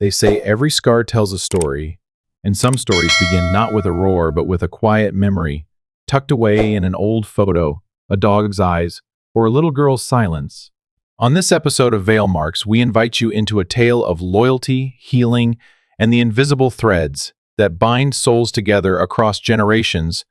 They say every scar tells a story, and some stories begin not with a roar but with a quiet memory, tucked away in an old photo, a dog's eyes, or a little girl's silence. On this episode of Veil Marks, we invite you into a tale of loyalty, healing, and the invisible threads that bind souls together across generations.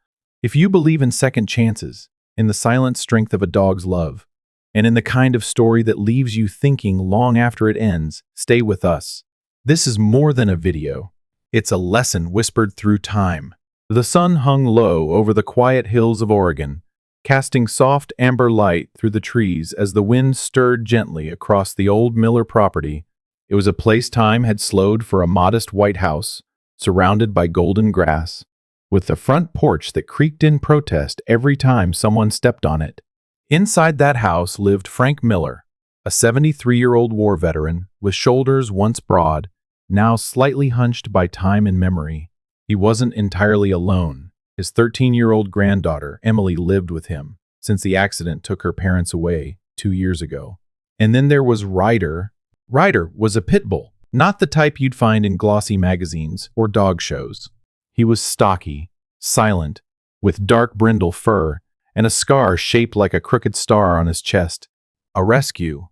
If you believe in second chances, in the silent strength of a dog's love, and in the kind of story that leaves you thinking long after it ends, stay with us. This is more than a video. It's a lesson whispered through time. The sun hung low over the quiet hills of Oregon, casting soft amber light through the trees as the wind stirred gently across the old Miller property. It was a place time had slowed for a modest white house, surrounded by golden grass, with the front porch that creaked in protest every time someone stepped on it. Inside that house lived Frank Miller, a 73-year-old war veteran with shoulders once broad, now slightly hunched by time and memory. He wasn't entirely alone. His 13-year-old granddaughter, Emily, lived with him since the accident took her parents away 2 years ago. And then there was Ryder. Ryder was a Pitbull, not the type you'd find in glossy magazines or dog shows. He was stocky, silent, with dark brindle fur and a scar shaped like a crooked star on his chest. A rescue.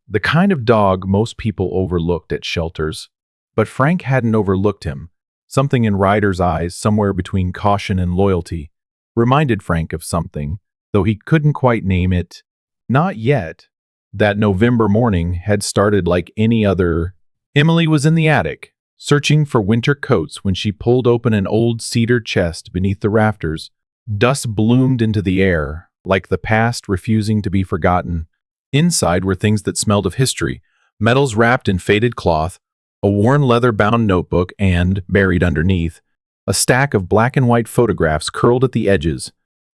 The kind of dog most people overlooked at shelters. But Frank hadn't overlooked him. Something in Ryder's eyes, somewhere between caution and loyalty, reminded Frank of something, though he couldn't quite name it. Not yet. That November morning had started like any other. Emily was in the attic, searching for winter coats when she pulled open an old cedar chest beneath the rafters. Dust bloomed into the air, like the past refusing to be forgotten. Inside were things that smelled of history, medals wrapped in faded cloth, a worn leather-bound notebook, and, buried underneath, a stack of black and white photographs curled at the edges.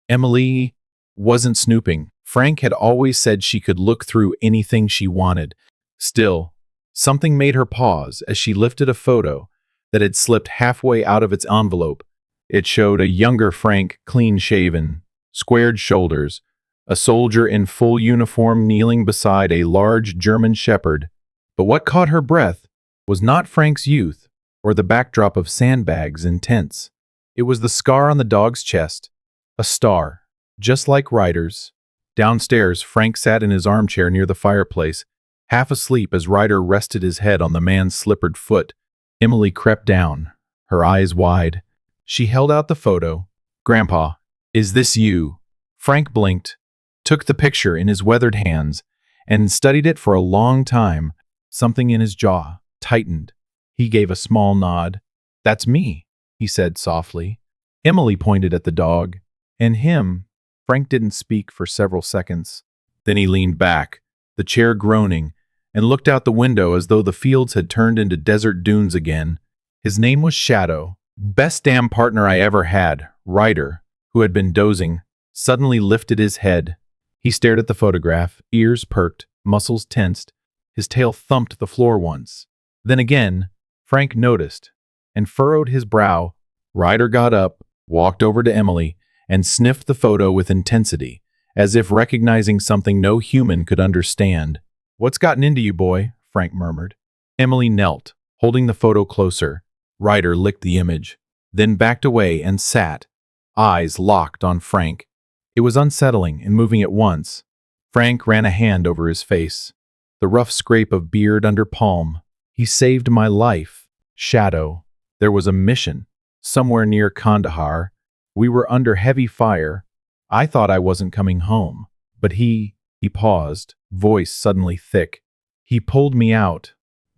Emily wasn't snooping. Frank had always said she could look through anything she wanted. Still, something made her pause as she lifted a photo that had slipped halfway out of its envelope. It showed a younger Frank, clean-shaven, squared shoulders, a soldier in full uniform kneeling beside a large German shepherd. But what caught her breath was not Frank's youth or the backdrop of sandbags and tents. It was the scar on the dog's chest, a star, just like Ryder's. Downstairs, Frank sat in his armchair near the fireplace, half asleep as Ryder rested his head on the man's slippered foot. Emily crept down, her eyes wide. She held out the photo. "Grandpa, is this you?" Frank blinked, took the picture in his weathered hands, and studied it for a long time. Something in his jaw tightened. He gave a small nod. "That's me," he said softly. Emily pointed at the dog. "And him." Frank didn't speak for several seconds. Then he leaned back, the chair groaning, and looked out the window as though the fields had turned into desert dunes again. His name was Shadow. "Best damn partner I ever had." Ryder, who had been dozing, suddenly lifted his head. He stared at the photograph, ears perked, muscles tensed. His tail thumped the floor once. Then again, Frank noticed, and furrowed his brow. Ryder got up, walked over to Emily, and sniffed the photo with intensity, as if recognizing something no human could understand. "What's gotten into you, boy?" Frank murmured. Emily knelt, holding the photo closer. Ryder licked the image, then backed away and sat, eyes locked on Frank. It was unsettling and moving at once. Frank ran a hand over his face, the rough scrape of beard under palm. "He saved my life." Shadow. There was a mission, somewhere near Kandahar. We were under heavy fire. I thought I wasn't coming home. But he paused, voice suddenly thick. "He pulled me out,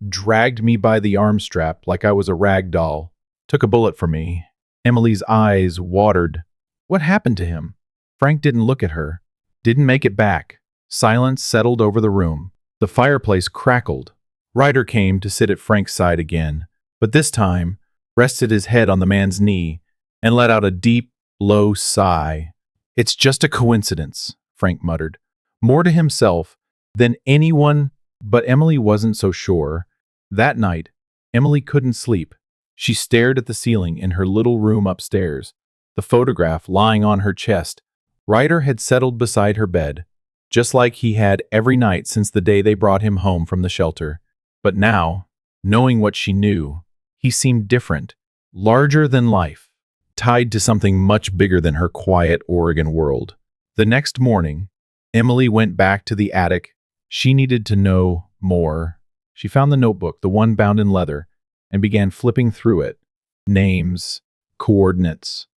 dragged me by the arm strap like I was a rag doll, took a bullet for me." Emily's eyes watered. "What happened to him?" Frank didn't look at her, didn't make it back. Silence settled over the room. The fireplace crackled. Ryder came to sit at Frank's side again, but this time rested his head on the man's knee and let out a deep, low sigh. "It's just a coincidence," Frank muttered, more to himself than anyone, but Emily wasn't so sure. That night, Emily couldn't sleep. She stared at the ceiling in her little room upstairs, the photograph lying on her chest. Ryder had settled beside her bed, just like he had every night since the day they brought him home from the shelter. But now Knowing what she knew, he seemed different, larger than life, tied to something much bigger than her quiet Oregon world. The next morning, Emily went back to the attic. She needed to know more. She found the notebook, the one bound in leather, and began flipping through it. Names, coordinates,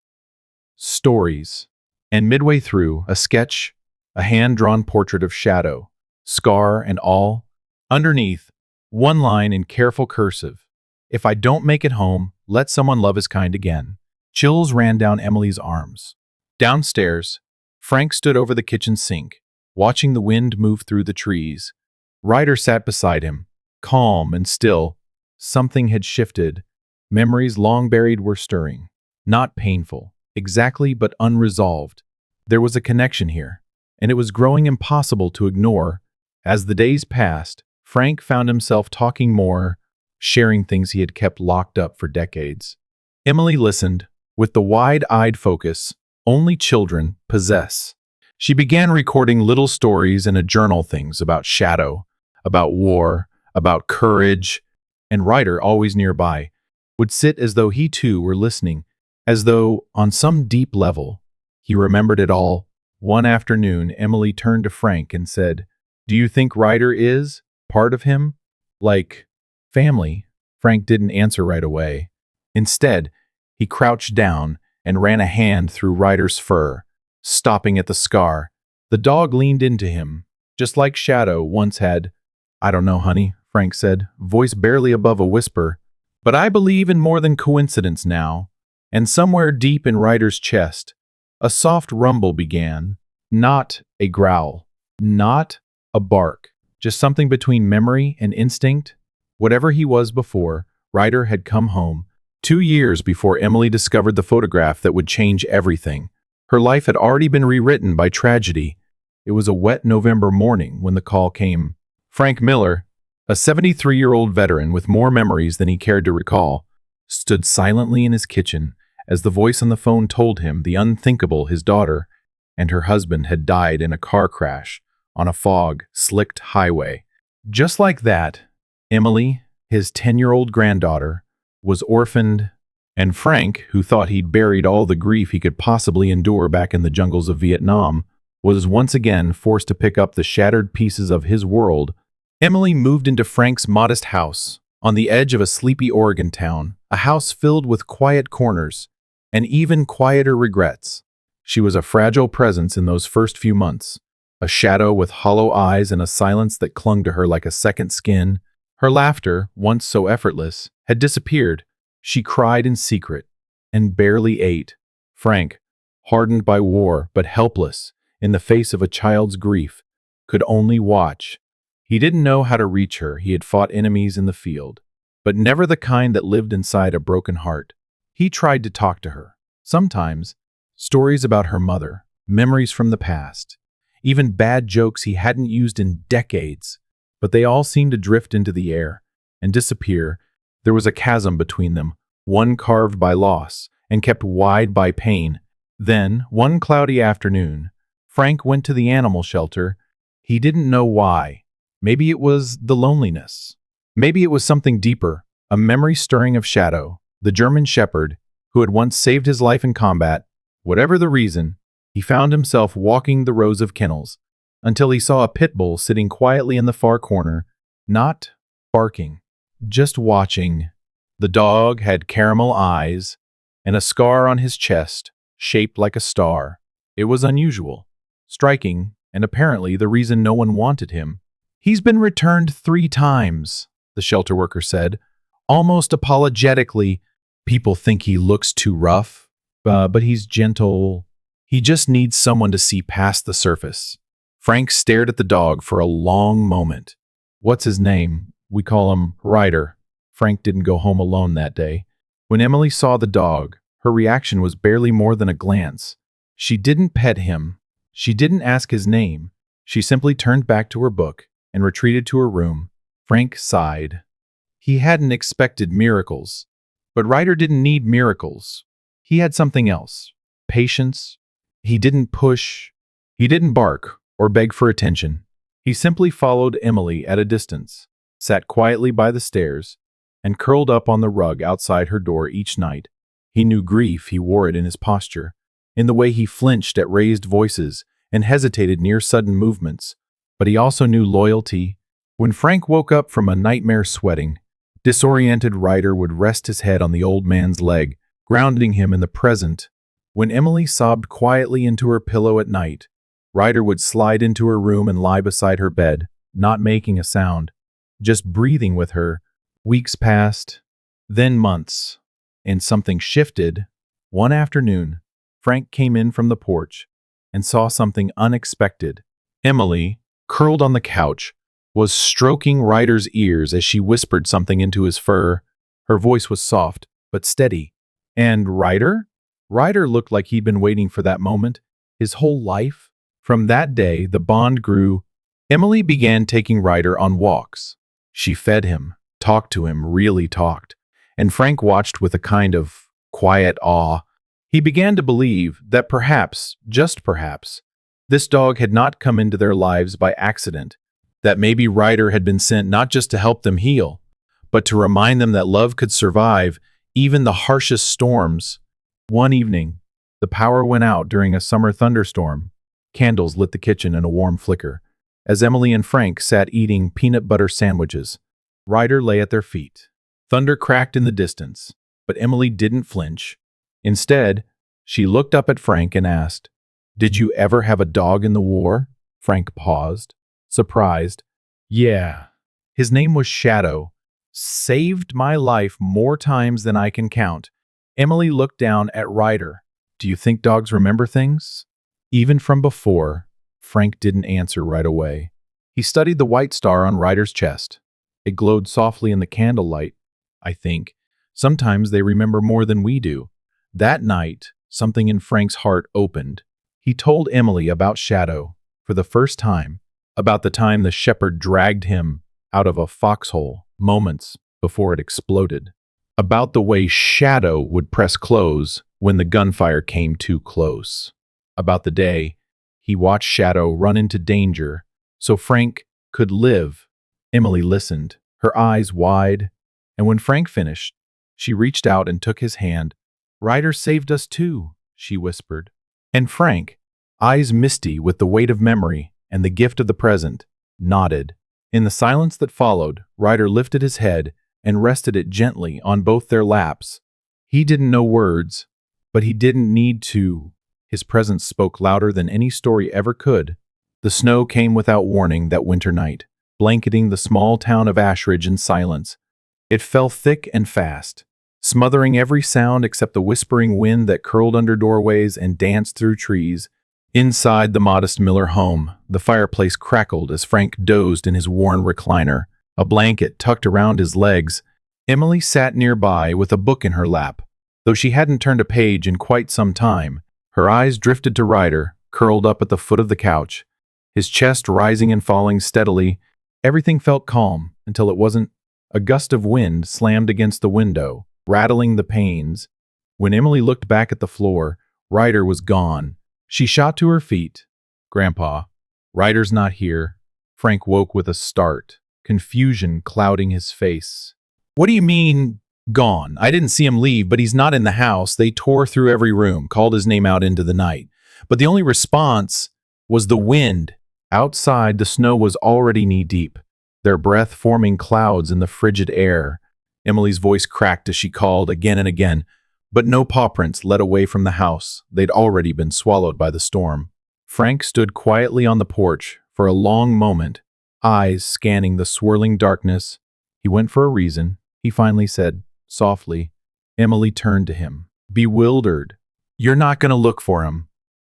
stories, and midway through, a sketch, a hand-drawn portrait of Shadow, scar and all. Underneath, one line in careful cursive: "If I don't make it home, let someone love his kind again." Chills ran down Emily's arms. Downstairs, Frank stood over the kitchen sink, watching the wind move through the trees. Ryder sat beside him, calm and still. Something had shifted. Memories long buried were stirring. Not painful, exactly, but unresolved. There was a connection here, and it was growing impossible to ignore. As the days passed, Frank found himself talking more, sharing things he had kept locked up for decades. Emily listened, with the wide-eyed focus only children possess. She began recording little stories in a journal, things about Shadow, about war, about courage, and Ryder, always nearby, would sit as though he too were listening, as though, on some deep level, he remembered it all. One afternoon, Emily turned to Frank and said, "Do you think Ryder is part of him? Like family?" Frank didn't answer right away. Instead, he crouched down and ran a hand through Ryder's fur, stopping at the scar. The dog leaned into him, just like Shadow once had. "I don't know, honey," Frank said, voice barely above a whisper, "but I believe in more than coincidence now." And somewhere deep in Ryder's chest, a soft rumble began. Not a growl, not a bark, just something between memory and instinct. Whatever he was before, Ryder had come home. 2 years before Emily discovered the photograph that would change everything. Her life had already been rewritten by tragedy. It was a wet November morning when the call came. Frank Miller, a 73-year-old veteran with more memories than he cared to recall, stood silently in his kitchen as the voice on the phone told him the unthinkable: his daughter and her husband had died in a car crash on a fog-slicked highway. Just like that, Emily, his 10-year-old granddaughter, was orphaned, and Frank, who thought he'd buried all the grief he could possibly endure back in the jungles of Vietnam, was once again forced to pick up the shattered pieces of his world. Emily moved into Frank's modest house on the edge of a sleepy Oregon town, a house filled with quiet corners and even quieter regrets. She was a fragile presence in those first few months, a shadow with hollow eyes and a silence that clung to her like a second skin. Her laughter, once so effortless, had disappeared. She cried in secret and barely ate. Frank, hardened by war but helpless in the face of a child's grief, could only watch. He didn't know how to reach her. He had fought enemies in the field, but never the kind that lived inside a broken heart. He tried to talk to her. Sometimes, stories about her mother, memories from the past, even bad jokes he hadn't used in decades, but they all seemed to drift into the air and disappear. There was a chasm between them, one carved by loss and kept wide by pain. Then, one cloudy afternoon, Frank went to the animal shelter. He didn't know why. Maybe it was the loneliness. Maybe it was something deeper, a memory stirring of Shadow, the German shepherd who had once saved his life in combat. Whatever the reason, he found himself walking the rows of kennels until he saw a Pitbull sitting quietly in the far corner, not barking, just watching. The dog had caramel eyes and a scar on his chest shaped like a star. It was unusual, striking, and apparently the reason no one wanted him. "He's been returned 3 times, the shelter worker said, almost apologetically. "People think he looks too rough, but he's gentle. He just needs someone to see past the surface." Frank stared at the dog for a long moment. "What's his name?" "We call him Ryder." Frank didn't go home alone that day. When Emily saw the dog, her reaction was barely more than a glance. She didn't pet him. She didn't ask his name. She simply turned back to her book and retreated to her room. Frank sighed. He hadn't expected miracles, but Ryder didn't need miracles. He had something else: patience. He didn't push. He didn't bark or beg for attention. He simply followed Emily at a distance, sat quietly by the stairs, and curled up on the rug outside her door each night. He knew grief, he wore it in his posture, in the way he flinched at raised voices and hesitated near sudden movements. But he also knew loyalty. When Frank woke up from a nightmare sweating, disoriented Ryder would rest his head on the old man's leg, grounding him in the present. When Emily sobbed quietly into her pillow at night, Ryder would slide into her room and lie beside her bed, not making a sound, just breathing with her. Weeks passed, then months, and something shifted. One afternoon, Frank came in from the porch and saw something unexpected. Emily, curled on the couch, was stroking Ryder's ears as she whispered something into his fur. Her voice was soft, but steady. And Ryder? Ryder looked like he'd been waiting for that moment his whole life. From that day, the bond grew. Emily began taking Ryder on walks. She fed him, talked to him, really talked, and Frank watched with a kind of quiet awe. He began to believe that perhaps, just perhaps, this dog had not come into their lives by accident, that maybe Ryder had been sent not just to help them heal, but to remind them that love could survive even the harshest storms. One evening, the power went out during a summer thunderstorm. Candles lit the kitchen in a warm flicker. As Emily and Frank sat eating peanut butter sandwiches, Ryder lay at their feet. Thunder cracked in the distance, but Emily didn't flinch. Instead, she looked up at Frank and asked, "Did you ever have a dog in the war?" Frank paused, surprised. "Yeah. His name was Shadow. Saved my life more times than I can count." Emily looked down at Ryder. "Do you think dogs remember things?" Even from before, Frank didn't answer right away. He studied the white star on Ryder's chest. It glowed softly in the candlelight. "I think sometimes they remember more than we do." That night, something in Frank's heart opened. He told Emily about Shadow for the first time, about the time the shepherd dragged him out of a foxhole moments before it exploded, about the way Shadow would press close when the gunfire came too close, about the day he watched Shadow run into danger so Frank could live. Emily listened, her eyes wide, and when Frank finished, she reached out and took his hand. "Ryder saved us too," she whispered. And Frank, eyes misty with the weight of memory and the gift of the present, nodded. In the silence that followed, Ryder lifted his head and rested it gently on both their laps. He didn't know words, but he didn't need to. His presence spoke louder than any story ever could. The snow came without warning that winter night, blanketing the small town of Ashridge in silence. It fell thick and fast, smothering every sound except the whispering wind that curled under doorways and danced through trees. Inside the modest Miller home, the fireplace crackled as Frank dozed in his worn recliner, a blanket tucked around his legs. Emily sat nearby with a book in her lap. Though she hadn't turned a page in quite some time, her eyes drifted to Ryder, curled up at the foot of the couch, his chest rising and falling steadily. Everything felt calm until it wasn't. A gust of wind slammed against the window, rattling the panes. When Emily looked back at the floor, Ryder was gone. She shot to her feet. "Grandpa, Ryder's not here." Frank woke with a start, confusion clouding his face. "What do you mean, gone? I didn't see him leave, but he's not in the house." They tore through every room, called his name out into the night. But the only response was the wind. Outside, the snow was already knee-deep, their breath forming clouds in the frigid air. Emily's voice cracked as she called again and again, but no paw prints led away from the house. They'd already been swallowed by the storm. Frank stood quietly on the porch for a long moment, eyes scanning the swirling darkness. "He went for a reason," he finally said, softly. Emily turned to him, bewildered. "You're not going to look for him."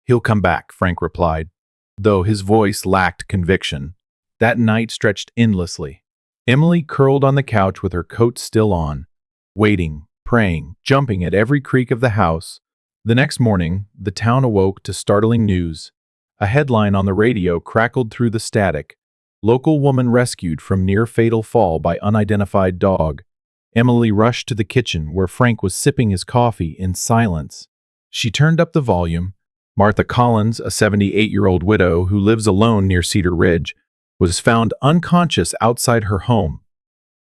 "He'll come back," Frank replied, though his voice lacked conviction. That night stretched endlessly. Emily curled on the couch with her coat still on, waiting, praying, jumping at every creak of the house. The next morning, the town awoke to startling news. A headline on the radio crackled through the static. "Local woman rescued from near-fatal fall by unidentified dog." Emily rushed to the kitchen where Frank was sipping his coffee in silence. She turned up the volume. Martha Collins, a 78-year-old widow who lives alone near Cedar Ridge, was found unconscious outside her home.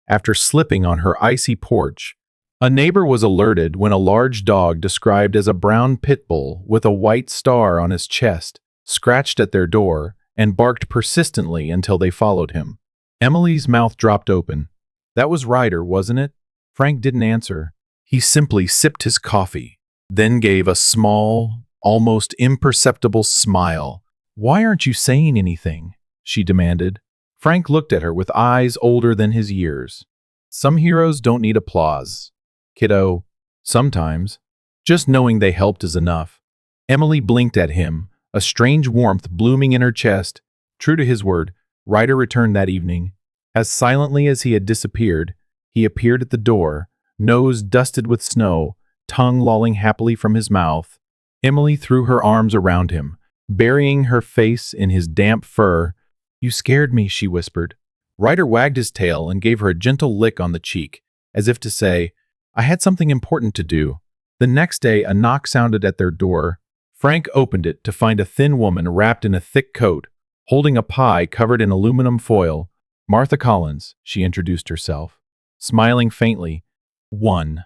after slipping on her icy porch. A neighbor was alerted when a large dog described as a brown Pitbull with a white star on his chest scratched at their door and barked persistently until they followed him. Emily's mouth dropped open. That was Ryder, wasn't it? Frank didn't answer. He simply sipped his coffee, then gave a small, almost imperceptible smile. "Why aren't you saying anything?" she demanded. Frank looked at her with eyes older than his years. "Some heroes don't need applause, kiddo. Sometimes, just knowing they helped is enough." Emily blinked at him, a strange warmth blooming in her chest. True to his word, Ryder returned that evening. As silently as he had disappeared, he appeared at the door, nose dusted with snow, tongue lolling happily from his mouth. Emily threw her arms around him, burying her face in his damp fur. "You scared me," she whispered. Ryder wagged his tail and gave her a gentle lick on the cheek, as if to say, "I had something important to do." The next day, a knock sounded at their door. Frank opened it to find a thin woman wrapped in a thick coat, holding a pie covered in aluminum foil. "Martha Collins," she introduced herself, smiling faintly. "1.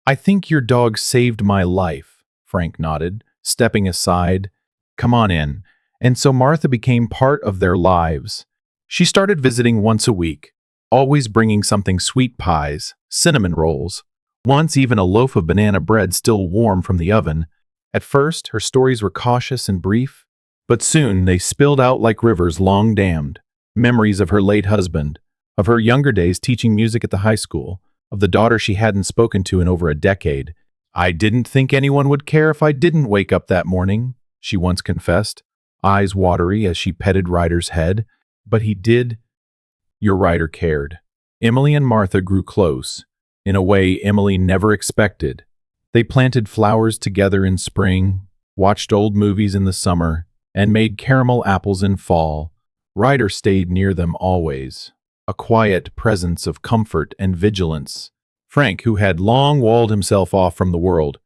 I think your dog saved my life," Frank nodded, stepping aside. "Come on in." And so Martha became part of their lives. She started visiting once a week, always bringing something: sweet pies, cinnamon rolls, once even a loaf of banana bread still warm from the oven. At first, her stories were cautious and brief, but soon they spilled out like rivers long dammed. Memories of her late husband, of her younger days teaching music at the high school, of the daughter she hadn't spoken to in over a decade. "I didn't think anyone would care if I didn't wake up that morning," she once confessed, eyes watery as she petted Ryder's head. "But he did." Your Ryder cared. Emily and Martha grew close, in a way Emily never expected. They planted flowers together in spring, watched old movies in the summer, and made caramel apples in fall. Ryder stayed near them always, a quiet presence of comfort and vigilance. Frank, who had long walled himself off from the world,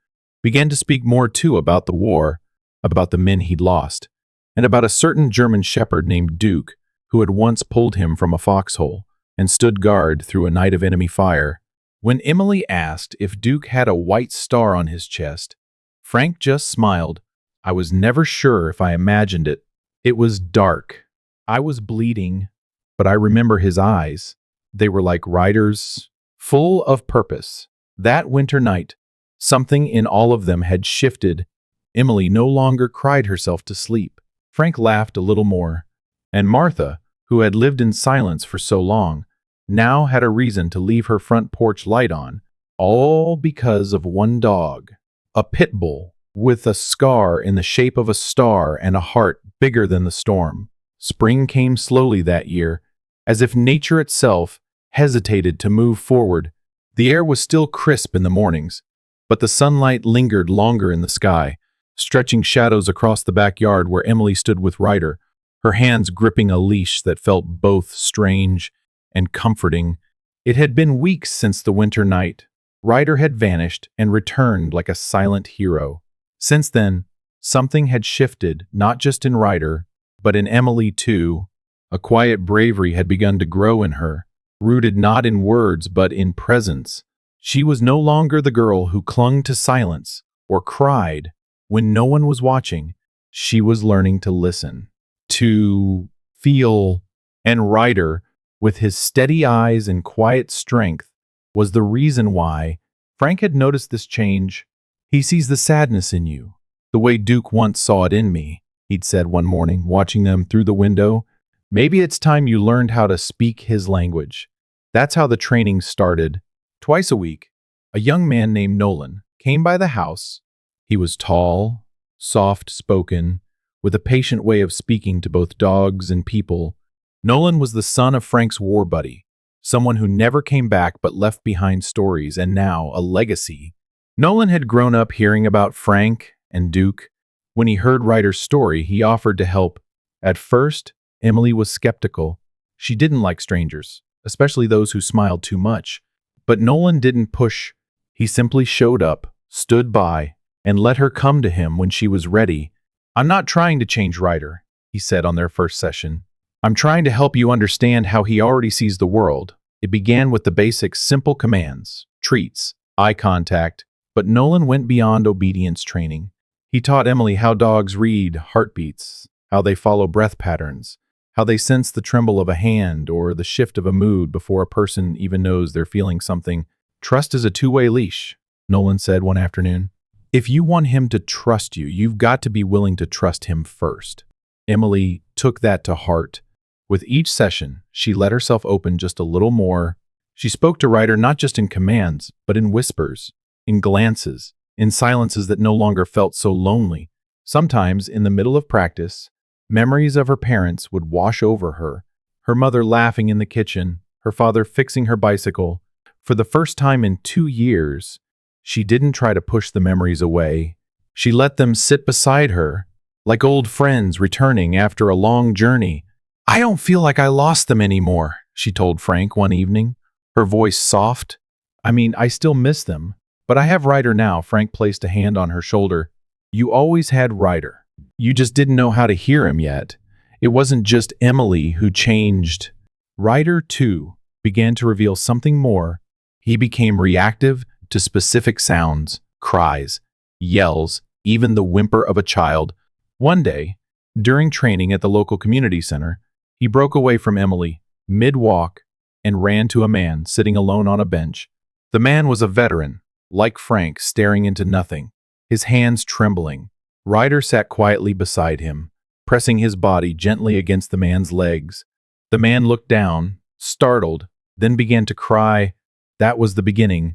began to speak more too about the war, about the men he'd lost, and about a certain German shepherd named Duke, who had once pulled him from a foxhole and stood guard through a night of enemy fire. When Emily asked if Duke had a white star on his chest, Frank just smiled. "I was never sure if I imagined it. It was dark. I was bleeding, but I remember his eyes. They were like Ryder's, full of purpose. That winter night, something in all of them had shifted. Emily no longer cried herself to sleep." Frank laughed a little more, and Martha, who had lived in silence for so long, now had a reason to leave her front porch light on, all because of one dog, a Pitbull with a scar in the shape of a star and a heart bigger than the storm. Spring came slowly that year, as if nature itself hesitated to move forward. The air was still crisp in the mornings, but the sunlight lingered longer in the sky, stretching shadows across the backyard where Emily stood with Ryder, her hands gripping a leash that felt both strange and comforting. It had been weeks since the winter night. Ryder had vanished and returned like a silent hero. Since then, something had shifted, not just in Ryder, but in Emily too. A quiet bravery had begun to grow in her, rooted not in words but in presence. She was no longer the girl who clung to silence or cried when no one was watching. She was learning to listen, to feel, and Ryder, with his steady eyes and quiet strength, was the reason why. Frank had noticed this change. "He sees the sadness in you, the way Duke once saw it in me," he'd said one morning, watching them through the window. "Maybe it's time you learned how to speak his language." That's how the training started. Twice a week, a young man named Nolan came by the house. He was tall, soft-spoken, with a patient way of speaking to both dogs and people. Nolan was the son of Frank's war buddy, someone who never came back but left behind stories and now a legacy. Nolan had grown up hearing about Frank and Duke. When he heard Ryder's story, he offered to help. At first, Emily was skeptical. She didn't like strangers, especially those who smiled too much. But Nolan didn't push. He simply showed up, stood by, and let her come to him when she was ready. "I'm not trying to change Ryder," he said on their first session. "I'm trying to help you understand how he already sees the world. It began with the basic simple commands, treats, eye contact, but Nolan went beyond obedience training. He taught Emily how dogs read heartbeats, how they follow breath patterns, how they sense the tremble of a hand or the shift of a mood before a person even knows they're feeling something. Trust is a two-way leash, Nolan said one afternoon. If you want him to trust you, you've got to be willing to trust him first. Emily took that to heart. With each session, she let herself open just a little more. She spoke to Ryder not just in commands, but in whispers, in glances, in silences that no longer felt so lonely. Sometimes, in the middle of practice, memories of her parents would wash over her. Her mother laughing in the kitchen, her father fixing her bicycle. For the first time in 2 years, she didn't try to push the memories away. She let them sit beside her, like old friends returning after a long journey. "I don't feel like I lost them anymore," she told Frank one evening, her voice soft. I still miss them, but I have Ryder now." Frank placed a hand on her shoulder. "You always had Ryder. You just didn't know how to hear him yet. It wasn't just Emily who changed." Ryder, too, began to reveal something more. He became reactive to specific sounds, cries, yells, even the whimper of a child. One day, during training at the local community center, he broke away from Emily, mid-walk, and ran to a man sitting alone on a bench. The man was a veteran, like Frank, staring into nothing, his hands trembling. Ryder sat quietly beside him, pressing his body gently against the man's legs. The man looked down, startled, then began to cry. That was the beginning.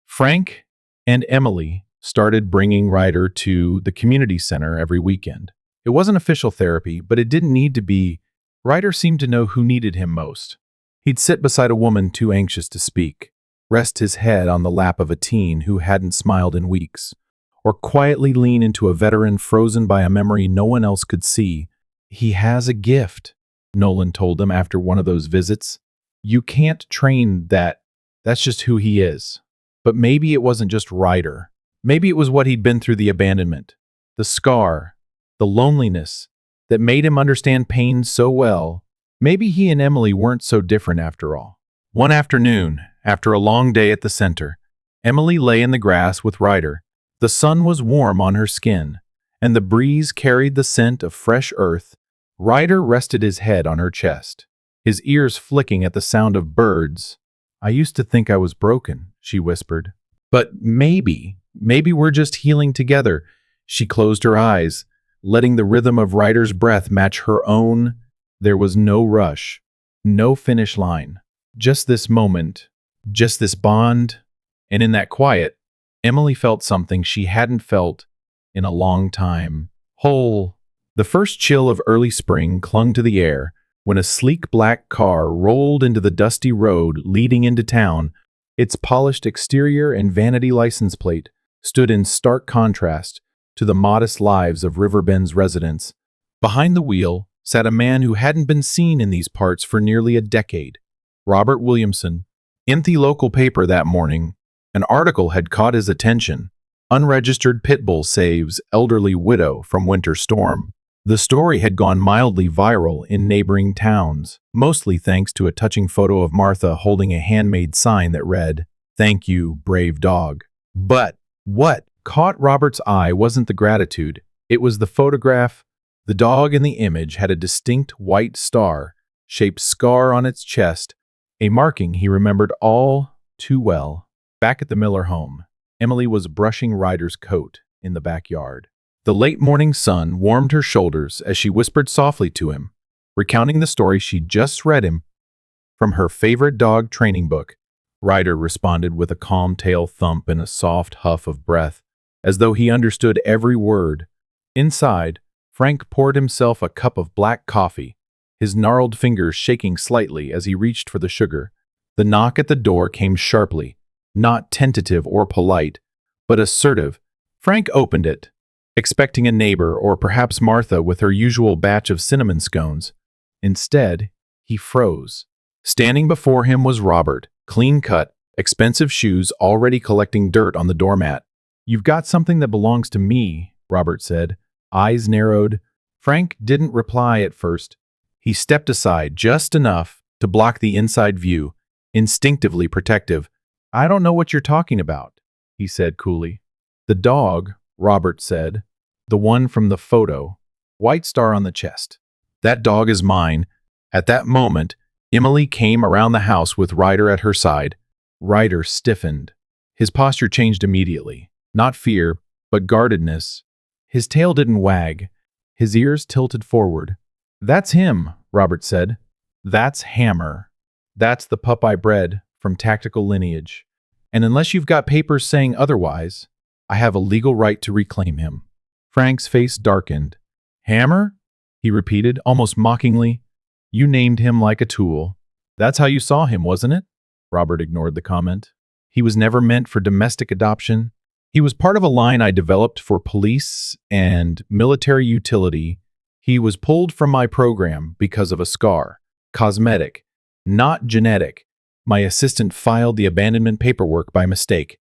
Frank and Emily started bringing Ryder to the community center every weekend. It wasn't official therapy, but it didn't need to be. Ryder seemed to know who needed him most. He'd sit beside a woman too anxious to speak, rest his head on the lap of a teen who hadn't smiled in weeks, or quietly lean into a veteran frozen by a memory no one else could see. "He has a gift," Nolan told them after one of those visits. "You can't train that. That's just who he is." But maybe it wasn't just Ryder. Maybe it was what he'd been through, the abandonment, the scar, the loneliness that made him understand pain so well. Maybe he and Emily weren't so different after all. One afternoon, after a long day at the center, Emily lay in the grass with Ryder. The sun was warm on her skin, and the breeze carried the scent of fresh earth. Ryder rested his head on her chest, his ears flicking at the sound of birds. "I used to think I was broken," she whispered. "But maybe we're just healing together." She closed her eyes, letting the rhythm of Ryder's breath match her own. There was no rush, no finish line, just this moment, just this bond. And in that quiet, Emily felt something she hadn't felt in a long time. Whole. The first chill of early spring clung to the air when a sleek black car rolled into the dusty road leading into town. Its polished exterior and vanity license plate stood in stark contrast to the modest lives of Riverbend's residents. Behind the wheel sat a man who hadn't been seen in these parts for nearly a decade, Robert Williamson. In the local paper that morning, an article had caught his attention. "Unregistered Pitbull saves elderly widow from winter storm." The story had gone mildly viral in neighboring towns, mostly thanks to a touching photo of Martha holding a handmade sign that read, "Thank you, brave dog." But what caught Robert's eye wasn't the gratitude. It was the photograph. The dog in the image had a distinct white star-shaped scar on its chest, a marking he remembered all too well. Back at the Miller home, Emily was brushing Ryder's coat in the backyard. The late morning sun warmed her shoulders as she whispered softly to him, recounting the story she'd just read him from her favorite dog training book. Ryder responded with a calm tail thump and a soft huff of breath, as though he understood every word. Inside, Frank poured himself a cup of black coffee, his gnarled fingers shaking slightly as he reached for the sugar. The knock at the door came sharply, not tentative or polite, but assertive. Frank opened it, expecting a neighbor or perhaps Martha with her usual batch of cinnamon scones. Instead, he froze. Standing before him was Robert, clean-cut, expensive shoes already collecting dirt on the doormat. "You've got something that belongs to me," Robert said, eyes narrowed. Frank didn't reply at first. He stepped aside just enough to block the inside view, instinctively protective. "I don't know what you're talking about," he said coolly. "The dog," Robert said. "The one from the photo. White star on the chest. That dog is mine." At that moment, Emily came around the house with Ryder at her side. Ryder stiffened. His posture changed immediately. Not fear, but guardedness. His tail didn't wag. His ears tilted forward. "That's him," Robert said. "That's Hammer. That's the pup I bred from tactical lineage. And unless you've got papers saying otherwise, I have a legal right to reclaim him." Frank's face darkened. "Hammer?" he repeated, almost mockingly. "You named him like a tool. That's how you saw him, wasn't it?" Robert ignored the comment. "He was never meant for domestic adoption. He was part of a line I developed for police and military utility. He was pulled from my program because of a scar. Cosmetic, not genetic. My assistant filed the abandonment paperwork by mistake."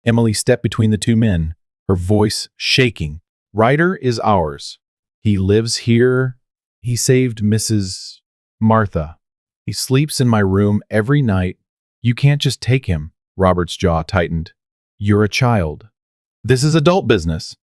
Emily stepped between the two men, her voice shaking. "Ryder is ours. He lives here. He saved Mrs. Martha. He sleeps in my room every night. You can't just take him." Robert's jaw tightened. "You're a child." "This is adult business,"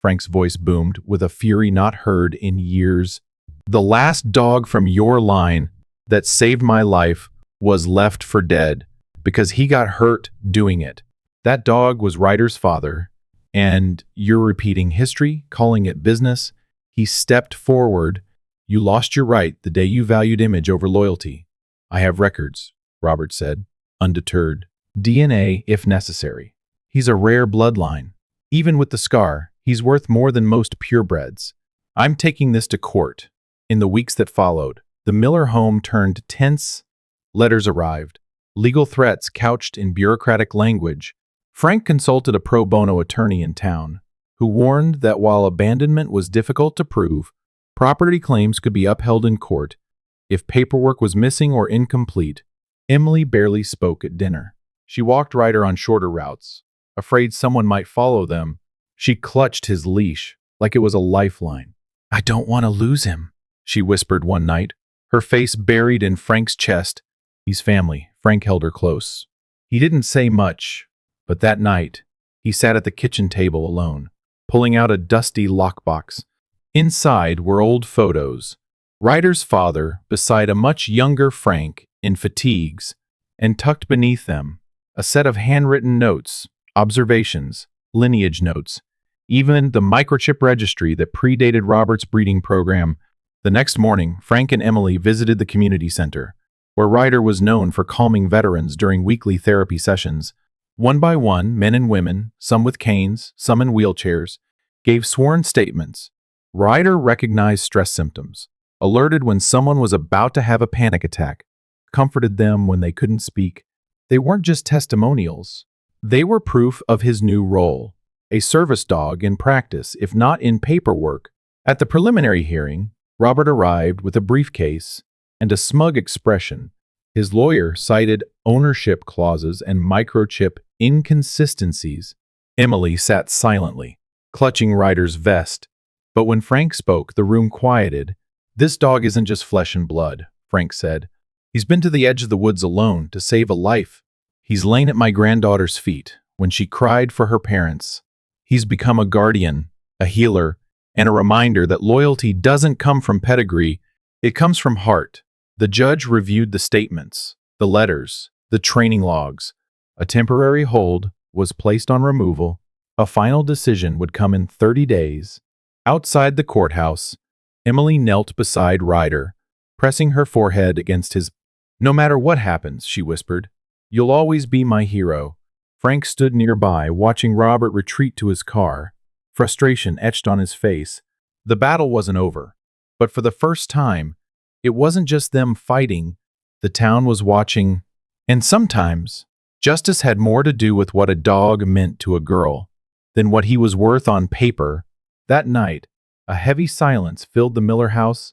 Frank's voice boomed with a fury not heard in years. "The last dog from your line that saved my life was left for dead because he got hurt doing it. That dog was Ryder's father, and you're repeating history, calling it business." He stepped forward. "You lost your right the day you valued image over loyalty." "I have records," Robert said, undeterred. "DNA if necessary. He's a rare bloodline. Even with the scar, he's worth more than most purebreds. I'm taking this to court." In the weeks that followed, the Miller home turned tense. Letters arrived, legal threats couched in bureaucratic language. Frank consulted a pro bono attorney in town, who warned that while abandonment was difficult to prove, property claims could be upheld in court if paperwork was missing or incomplete. Emily barely spoke at dinner. She walked Ryder on shorter routes, afraid someone might follow them. She clutched his leash like it was a lifeline. "I don't want to lose him," she whispered one night, her face buried in Frank's chest. "He's family." Frank held her close. He didn't say much, but that night, he sat at the kitchen table alone, pulling out a dusty lockbox. Inside were old photos. Ryder's father beside a much younger Frank in fatigues, and tucked beneath them, a set of handwritten notes, observations, lineage notes, even the microchip registry that predated Robert's breeding program. The next morning, Frank and Emily visited the community center, where Ryder was known for calming veterans during weekly therapy sessions. One by one, men and women, some with canes, some in wheelchairs, gave sworn statements. Ryder recognized stress symptoms, alerted when someone was about to have a panic attack, comforted them when they couldn't speak. They weren't just testimonials. They were proof of his new role, a service dog in practice, if not in paperwork. At the preliminary hearing, Robert arrived with a briefcase and a smug expression. His lawyer cited ownership clauses and microchip inconsistencies. Emily sat silently, clutching Ryder's vest. But when Frank spoke, the room quieted. "This dog isn't just flesh and blood," Frank said. "He's been to the edge of the woods alone to save a life. He's lain at my granddaughter's feet when she cried for her parents. He's become a guardian, a healer, and a reminder that loyalty doesn't come from pedigree, it comes from heart." The judge reviewed the statements, the letters, the training logs. A temporary hold was placed on removal. A final decision would come in 30 days. Outside the courthouse, Emily knelt beside Ryder, pressing her forehead against his. "No matter what happens," she whispered, "you'll always be my hero." Frank stood nearby, watching Robert retreat to his car, frustration etched on his face. The battle wasn't over, but for the first time, it wasn't just them fighting. The town was watching, and sometimes, justice had more to do with what a dog meant to a girl than what he was worth on paper. That night, a heavy silence filled the Miller house.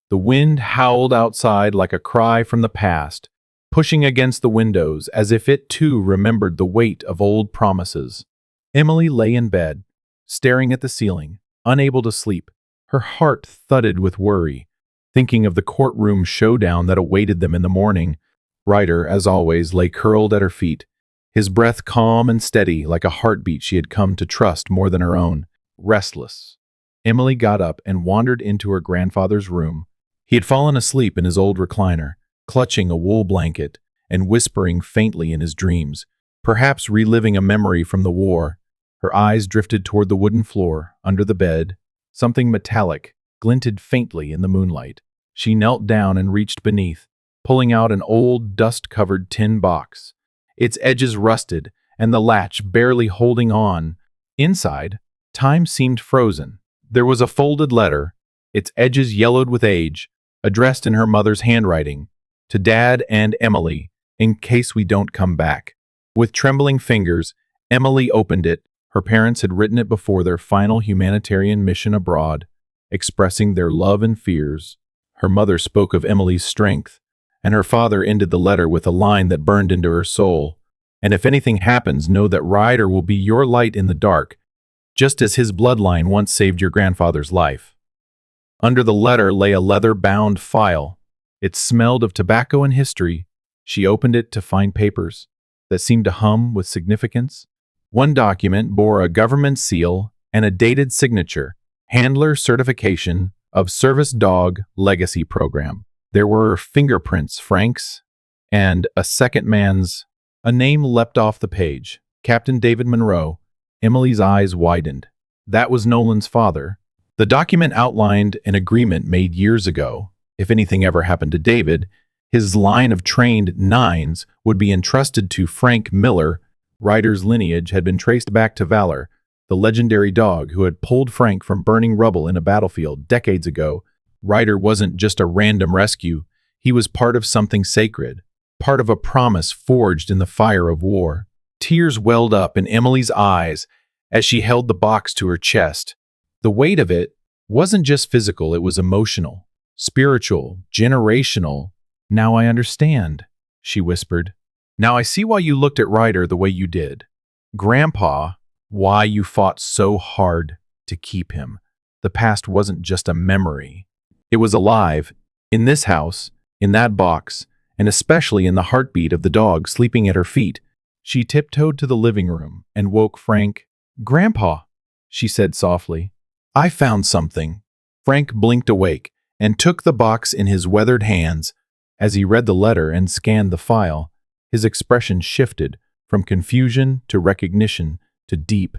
The wind howled outside like a cry from the past, pushing against the windows as if it too remembered the weight of old promises. Emily lay in bed, staring at the ceiling, unable to sleep. Her heart thudded with worry, thinking of the courtroom showdown that awaited them in the morning. Ryder, as always, lay curled at her feet, his breath calm and steady like a heartbeat she had come to trust more than her own. Restless, Emily got up and wandered into her grandfather's room. He had fallen asleep in his old recliner, clutching a wool blanket and whispering faintly in his dreams, perhaps reliving a memory from the war. Her eyes drifted toward the wooden floor, under the bed. Something metallic glinted faintly in the moonlight. She knelt down and reached beneath, pulling out an old, dust-covered tin box, its edges rusted and the latch barely holding on. Inside, time seemed frozen. There was a folded letter, its edges yellowed with age, addressed in her mother's handwriting, "To Dad and Emily, in case we don't come back." With trembling fingers, Emily opened it. Her parents had written it before their final humanitarian mission abroad, expressing their love and fears. Her mother spoke of Emily's strength, and her father ended the letter with a line that burned into her soul. "And if anything happens, know that Ryder will be your light in the dark, just as his bloodline once saved your grandfather's life." Under the letter lay a leather-bound file. It smelled of tobacco and history. She opened it to find papers that seemed to hum with significance. One document bore a government seal and a dated signature, Handler Certification of Service Dog Legacy Program. There were fingerprints, Frank's, and a second man's. A name leapt off the page, Captain David Monroe. Emily's eyes widened. That was Nolan's father. The document outlined an agreement made years ago. If anything ever happened to David, his line of trained nines would be entrusted to Frank Miller. Ryder's lineage had been traced back to Valor, the legendary dog who had pulled Frank from burning rubble in a battlefield decades ago. Ryder wasn't just a random rescue. He was part of something sacred, part of a promise forged in the fire of war. Tears welled up in Emily's eyes as she held the box to her chest. The weight of it wasn't just physical, it was emotional, spiritual, generational. "Now I understand," she whispered. "Now I see why you looked at Ryder the way you did. Grandpa, why you fought so hard to keep him. The past wasn't just a memory. It was alive, in this house, in that box, and especially in the heartbeat of the dog sleeping at her feet." She tiptoed to the living room and woke Frank. "Grandpa," she said softly, "I found something." Frank blinked awake and took the box in his weathered hands. As he read the letter and scanned the file, his expression shifted from confusion to recognition to deep,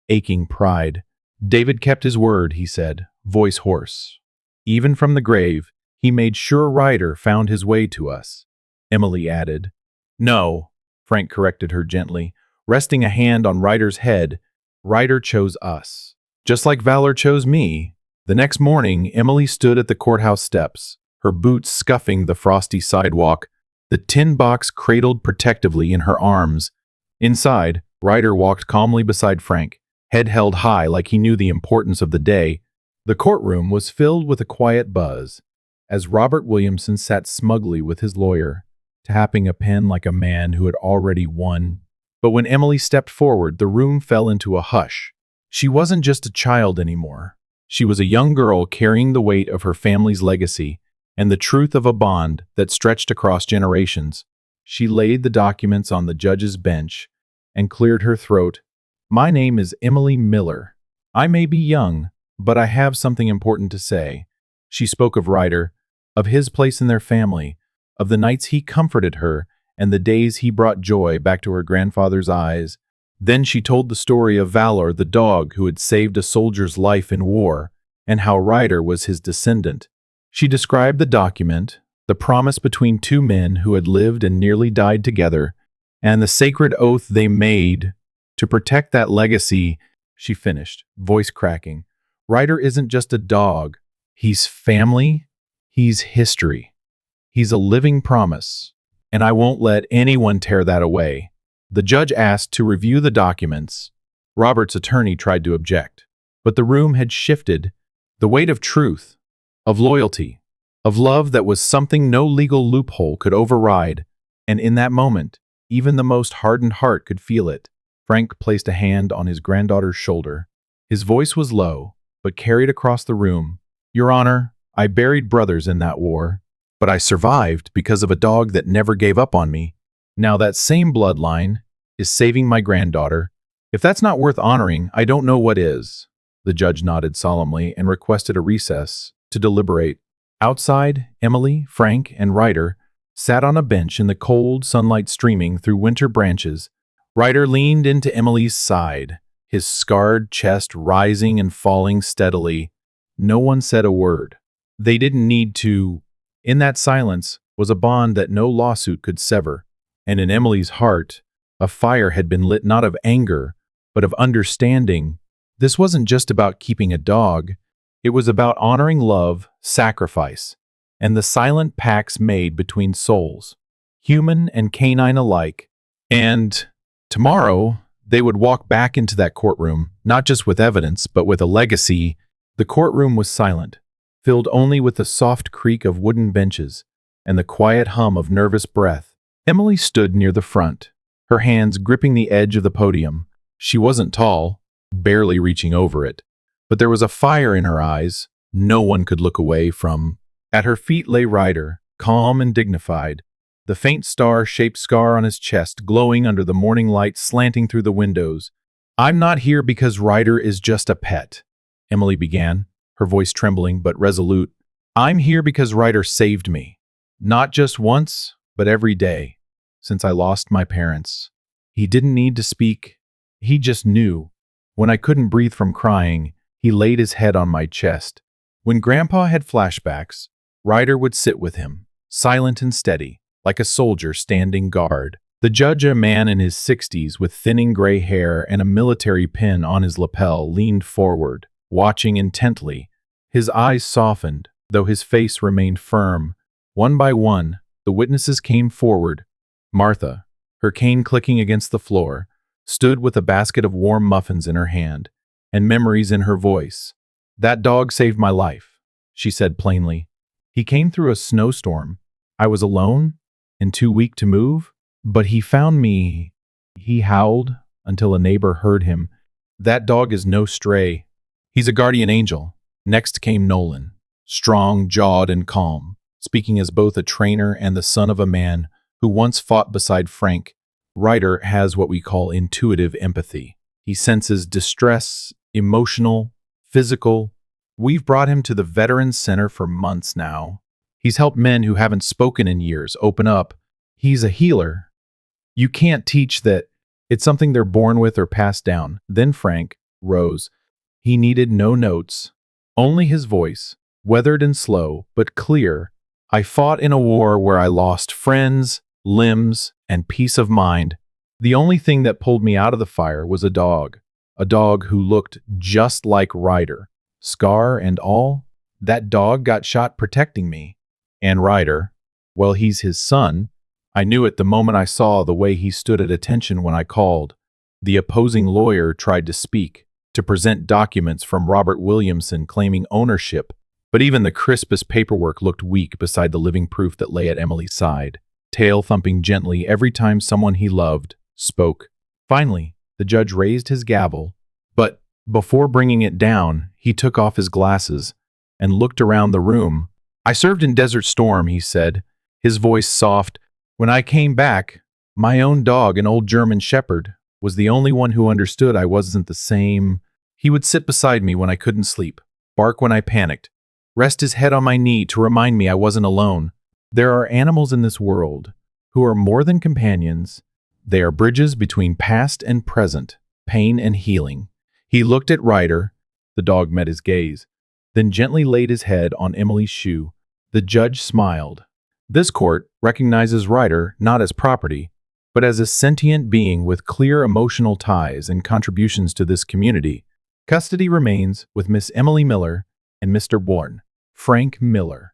aching pride. "David kept his word," he said, voice hoarse. "Even from the grave, he made sure Ryder found his way to us," Emily added. "No," Frank corrected her gently, resting a hand on Ryder's head. "Ryder chose us, just like Valor chose me." The next morning, Emily stood at the courthouse steps, her boots scuffing the frosty sidewalk, the tin box cradled protectively in her arms. Inside, Ryder walked calmly beside Frank, head held high like he knew the importance of the day. The courtroom was filled with a quiet buzz, as Robert Williamson sat smugly with his lawyer, tapping a pen like a man who had already won. But when Emily stepped forward, the room fell into a hush. She wasn't just a child anymore. She was a young girl carrying the weight of her family's legacy and the truth of a bond that stretched across generations. She laid the documents on the judge's bench and cleared her throat. "My name is Emily Miller. I may be young, but I have something important to say." She spoke of Ryder, of his place in their family, of the nights he comforted her and the days he brought joy back to her grandfather's eyes. Then she told the story of Valor, the dog who had saved a soldier's life in war, and how Ryder was his descendant. She described the document, the promise between two men who had lived and nearly died together, and the sacred oath they made to protect that legacy. She finished, voice cracking. "Ryder isn't just a dog. He's family. He's history. He's a living promise, and I won't let anyone tear that away." The judge asked to review the documents. Robert's attorney tried to object, but the room had shifted. The weight of truth, of loyalty, of love that was something no legal loophole could override, and in that moment, even the most hardened heart could feel it. Frank placed a hand on his granddaughter's shoulder. His voice was low, but carried across the room. "Your Honor, I buried brothers in that war, but I survived because of a dog that never gave up on me. Now that same bloodline is saving my granddaughter. If that's not worth honoring, I don't know what is." The judge nodded solemnly and requested a recess to deliberate. Outside, Emily, Frank, and Ryder sat on a bench in the cold sunlight streaming through winter branches. Ryder leaned into Emily's side, his scarred chest rising and falling steadily. No one said a word. They didn't need to. In that silence was a bond that no lawsuit could sever. And in Emily's heart, a fire had been lit not of anger, but of understanding. This wasn't just about keeping a dog. It was about honoring love, sacrifice, and the silent pacts made between souls, human and canine alike. And tomorrow, they would walk back into that courtroom, not just with evidence, but with a legacy. The courtroom was silent, filled only with the soft creak of wooden benches and the quiet hum of nervous breath. Emily stood near the front, her hands gripping the edge of the podium. She wasn't tall, barely reaching over it, but there was a fire in her eyes no one could look away from. At her feet lay Ryder, calm and dignified, the faint star-shaped scar on his chest glowing under the morning light slanting through the windows. "I'm not here because Ryder is just a pet," Emily began, her voice trembling but resolute. "I'm here because Ryder saved me. Not just once, but every day, since I lost my parents. He didn't need to speak. He just knew. When I couldn't breathe from crying, he laid his head on my chest. When Grandpa had flashbacks, Ryder would sit with him, silent and steady, like a soldier standing guard. The judge, a man in his 60s with thinning gray hair and a military pin on his lapel, leaned forward, watching intently. His eyes softened, though his face remained firm. One by one, the witnesses came forward. Martha, her cane clicking against the floor, stood with a basket of warm muffins in her hand and memories in her voice. "That dog saved my life," she said plainly. "He came through a snowstorm. I was alone and too weak to move, but he found me." He howled until a neighbor heard him. "That dog is no stray. He's a guardian angel." Next came Nolan, strong-jawed and calm, speaking as both a trainer and the son of a man who once fought beside Frank. Ryder has what we call intuitive empathy. He senses distress, emotional, physical. We've brought him to the Veterans Center for months now. He's helped men who haven't spoken in years open up. He's a healer. You can't teach that. It's something they're born with or passed down. Then Frank rose. He needed no notes, only his voice, weathered and slow, but clear. "I fought in a war where I lost friends, limbs, and peace of mind. The only thing that pulled me out of the fire was a dog who looked just like Ryder. Scar and all, that dog got shot protecting me. And Ryder, well, he's his son. I knew it the moment I saw the way he stood at attention when I called." The opposing lawyer tried to speak, to present documents from Robert Williamson claiming ownership, but even the crispest paperwork looked weak beside the living proof that lay at Emily's side, tail thumping gently every time someone he loved spoke. Finally, the judge raised his gavel, but before bringing it down, he took off his glasses and looked around the room. "I served in Desert Storm," he said, his voice soft. "When I came back, my own dog, an old German shepherd, was the only one who understood I wasn't the same. He would sit beside me when I couldn't sleep, bark when I panicked, rest his head on my knee to remind me I wasn't alone. There are animals in this world who are more than companions. They are bridges between past and present, pain and healing." He looked at Ryder. The dog met his gaze, then gently laid his head on Emily's shoe. The judge smiled. "This court recognizes Ryder not as property, but as a sentient being with clear emotional ties and contributions to this community. Custody remains with Miss Emily Miller and Mr. Bourne, Frank Miller."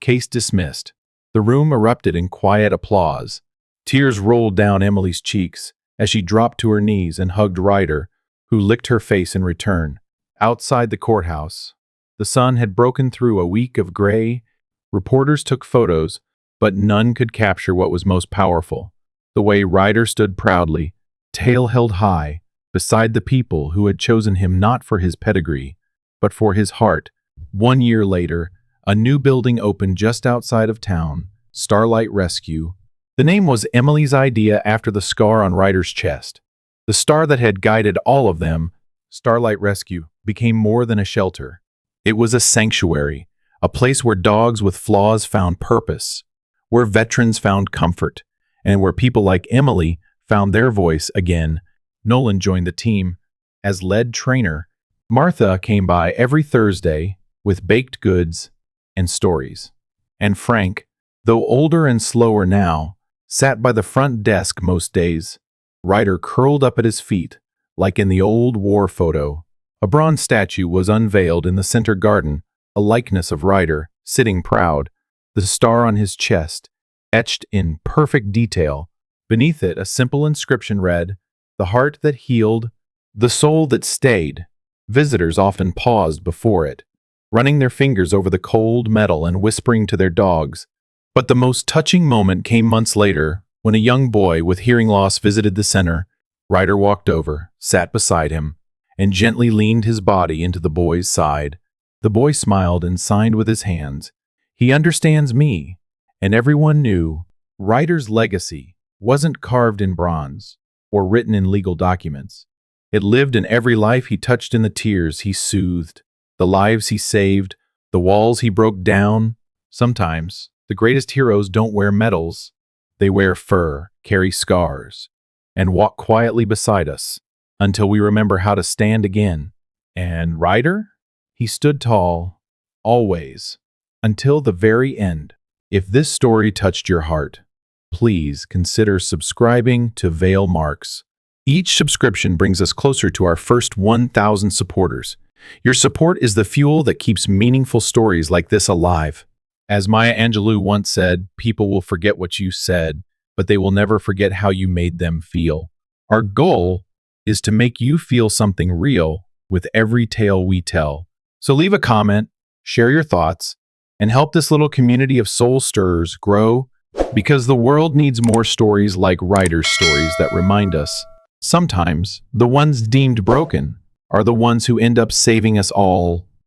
Case dismissed. The room erupted in quiet applause. Tears rolled down Emily's cheeks as she dropped to her knees and hugged Ryder, who licked her face in return. Outside the courthouse, the sun had broken through a week of gray. Reporters took photos, but none could capture what was most powerful: the way Ryder stood proudly, tail held high, beside the people who had chosen him not for his pedigree, but for his heart. 1 year later, A new building opened just outside of town, Starlight Rescue. The name was Emily's idea after the scar on Ryder's chest. The star that had guided all of them, Starlight Rescue, became more than a shelter. It was a sanctuary, a place where dogs with flaws found purpose, where veterans found comfort, and where people like Emily found their voice again. Nolan joined the team as lead trainer. Martha came by every Thursday with baked goods and stories. And Frank, though older and slower now, sat by the front desk most days. Ryder curled up at his feet, like in the old war photo. A bronze statue was unveiled in the center garden, a likeness of Ryder, sitting proud, the star on his chest, etched in perfect detail. Beneath it, a simple inscription read, "The heart that healed, the soul that stayed." Visitors often paused before it, running their fingers over the cold metal and whispering to their dogs. But the most touching moment came months later, when a young boy with hearing loss visited the center. Ryder walked over, sat beside him, and gently leaned his body into the boy's side. The boy smiled and signed with his hands. "He understands me." And everyone knew Ryder's legacy wasn't carved in bronze or written in legal documents. It lived in every life he touched, in the tears he soothed, the lives he saved, the walls he broke down. Sometimes the greatest heroes don't wear medals. They wear fur, carry scars, and walk quietly beside us until we remember how to stand again. And Ryder? He stood tall, always, until the very end. If this story touched your heart, please consider subscribing to Veil Marks. Each subscription brings us closer to our first 1,000 supporters. Your support is the fuel that keeps meaningful stories like this alive. As Maya Angelou once said, people will forget what you said, but they will never forget how you made them feel. Our goal is to make you feel something real with every tale we tell. So leave a comment, share your thoughts, and help this little community of soul stirrers grow, because the world needs more stories like Ryder's stories that remind us sometimes the ones deemed broken are the ones who end up saving us all